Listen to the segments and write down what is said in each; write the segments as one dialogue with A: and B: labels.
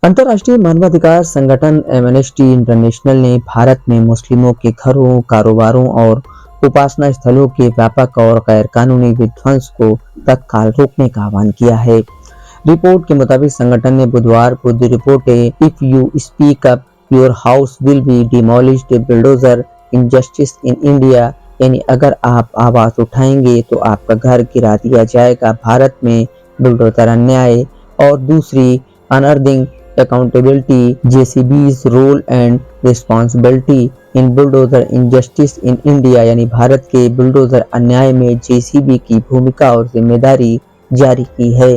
A: अंतर्राष्ट्रीय मानवाधिकार संगठन एमनेस्टी इंटरनेशनल ने भारत में मुस्लिमों के घरों, कारोबारों और उपासना स्थलों के व्यापक और गैरकानूनी विध्वंस को तत्काल रोकने का आह्वान किया है। रिपोर्ट के मुताबिक संगठन ने बुधवार को दी रिपोर्ट है, if you speak up your house will be demolished, bulldozer injustice in India, यानी अगर आप आवाज उठाएंगे तो आपका घर गिरा दिया जाएगा भारत में बुलडोजर अन्याय। और दूसरी, अनअर्थिंग accountability, JCB's role and responsibility in bulldozer injustice in India, यानी भारत के बुलडोजर अन्याय में JCB की भूमिका और जिम्मेदारी जारी की है।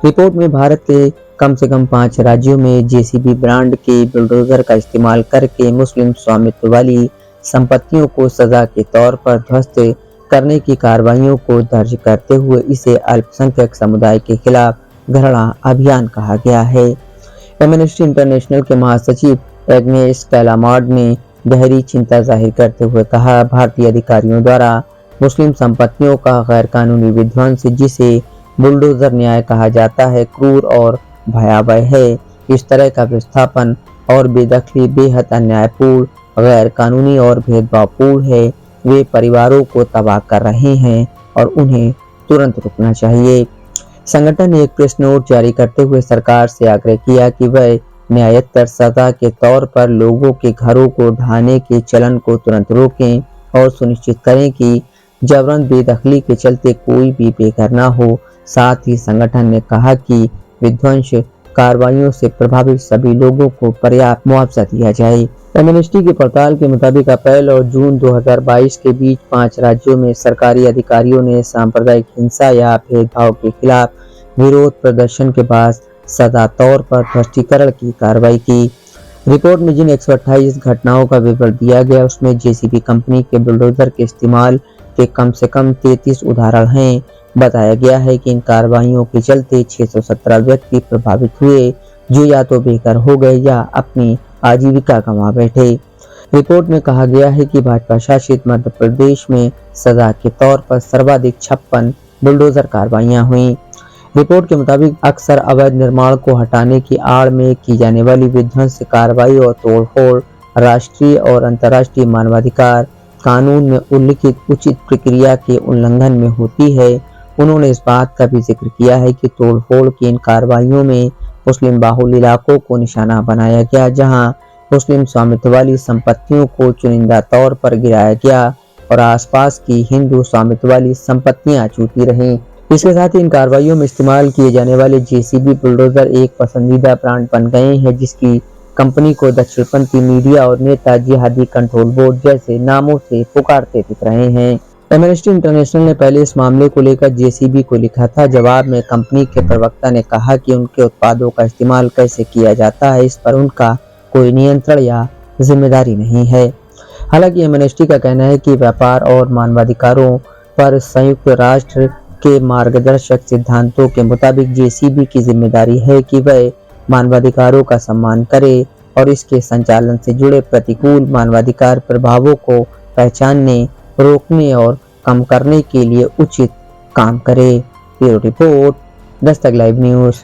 A: रिपोर्ट में भारत के कम से कम 5 राज्यों में JCB ब्रांड के बुलडोजर का इस्तेमाल करके मुस्लिम स्वामित्व वाली संपत्तियों को सजा के तौर पर ध्वस्त करने की कार्रवाइयों को दर्ज करते हुए इसे अल्पसंख्यक समुदाय के खिलाफ घृणा अभियान कहा गया है। एमनेस्टी इंटरनेशनल के महासचिव एग्नेस कैलामार्ड ने गहरी चिंता जाहिर करते हुए कहा, भारतीय अधिकारियों द्वारा मुस्लिम संपत्तियों का गैरकानूनी विध्वंस, जिसे बुलडोजर न्याय कहा जाता है, क्रूर और भयावह है। इस तरह का विस्थापन और बेदखली बेहद अन्यायपूर्ण, गैरकानूनी और भेदभावपूर्ण है। वे परिवारों को तबाह कर रहे हैं और उन्हें तुरंत रुकना चाहिए। संगठन ने एक प्रेस नोट जारी करते हुए सरकार से आग्रह किया कि वह न्यायोत्तर सजा के तौर पर लोगों के घरों को ढहाने के चलन को तुरंत रोकें और सुनिश्चित करें कि जबरन बेदखली के चलते कोई भी बेघर न हो। साथ ही संगठन ने कहा कि विध्वंस कार्रवाइयों से प्रभावित सभी लोगों को पर्याप्त मुआवजा दिया जाए। एमनेस्टी की पड़ताल के मुताबिक अप्रैल और जून 2022 के बीच 5 राज्यों में सरकारी अधिकारियों ने सांप्रदायिक हिंसा या भेदभाव के खिलाफ विरोध प्रदर्शन के बाद सदा तौर पर ध्वस्तीकरण की कार्रवाई की। रिपोर्ट में जिन 128 घटनाओं का विवरण दिया गया उसमें JCB कंपनी के बुलडोजर के इस्तेमाल के कम से कम 33 उदाहरण हैं। बताया गया है कि इन कार्रवाइयों के चलते 617 व्यक्ति प्रभावित हुए, जो या तो बेघर हो गए या अपनी आजीविका गंवा बैठे। रिपोर्ट में कहा गया है कि भाजपा शासित मध्य प्रदेश में सजा के तौर पर सर्वाधिक 56 बुलडोजर कार्रवाइयां हुई। रिपोर्ट के मुताबिक अक्सर अवैध निर्माण को हटाने की आड़ में की जाने वाली विध्वंस कार्रवाई और तोड़फोड़ राष्ट्रीय और अंतर्राष्ट्रीय मानवाधिकार कानून में उल्लिखित उचित प्रक्रिया के उल्लंघन में होती है। उन्होंने इस बात का भी जिक्र किया है कि तोड़फोड़ की इन कार्रवाइयों में मुस्लिम बाहुल इलाकों को निशाना बनाया गया, जहां मुस्लिम स्वामित्व वाली संपत्तियों को चुनिंदा तौर पर गिराया गया और आसपास की हिंदू स्वामित्व वाली संपत्तियां छूटी रहीं। इसके साथ ही इन कार्रवाइयों में इस्तेमाल किए जाने वाले JCB बुलडोजर एक पसंदीदा ब्रांड बन गए हैं, जिसकी कंपनी को दक्षिणपंथी मीडिया और नेता जिहादी कंट्रोल बोर्ड जैसे नामों से पुकारते दिख रहे हैं। एमनेस्टी इंटरनेशनल ने पहले इस मामले को लेकर JCB को लिखा था। जवाब में कंपनी के प्रवक्ता ने कहा कि उनके उत्पादों का इस्तेमाल कैसे किया जाता है, इस पर उनका कोई नियंत्रण या जिम्मेदारी नहीं है। हालांकि एमनेस्टी का कहना है कि व्यापार और मानवाधिकारों पर संयुक्त राष्ट्र के मार्गदर्शक सिद्धांतों के मुताबिक JCB की जिम्मेदारी है कि वह मानवाधिकारों का सम्मान करे और इसके संचालन से जुड़े प्रतिकूल मानवाधिकार प्रभावों को पहचानने, रोकने और कम करने के लिए उचित काम करे। Bureau report, Dastak live news.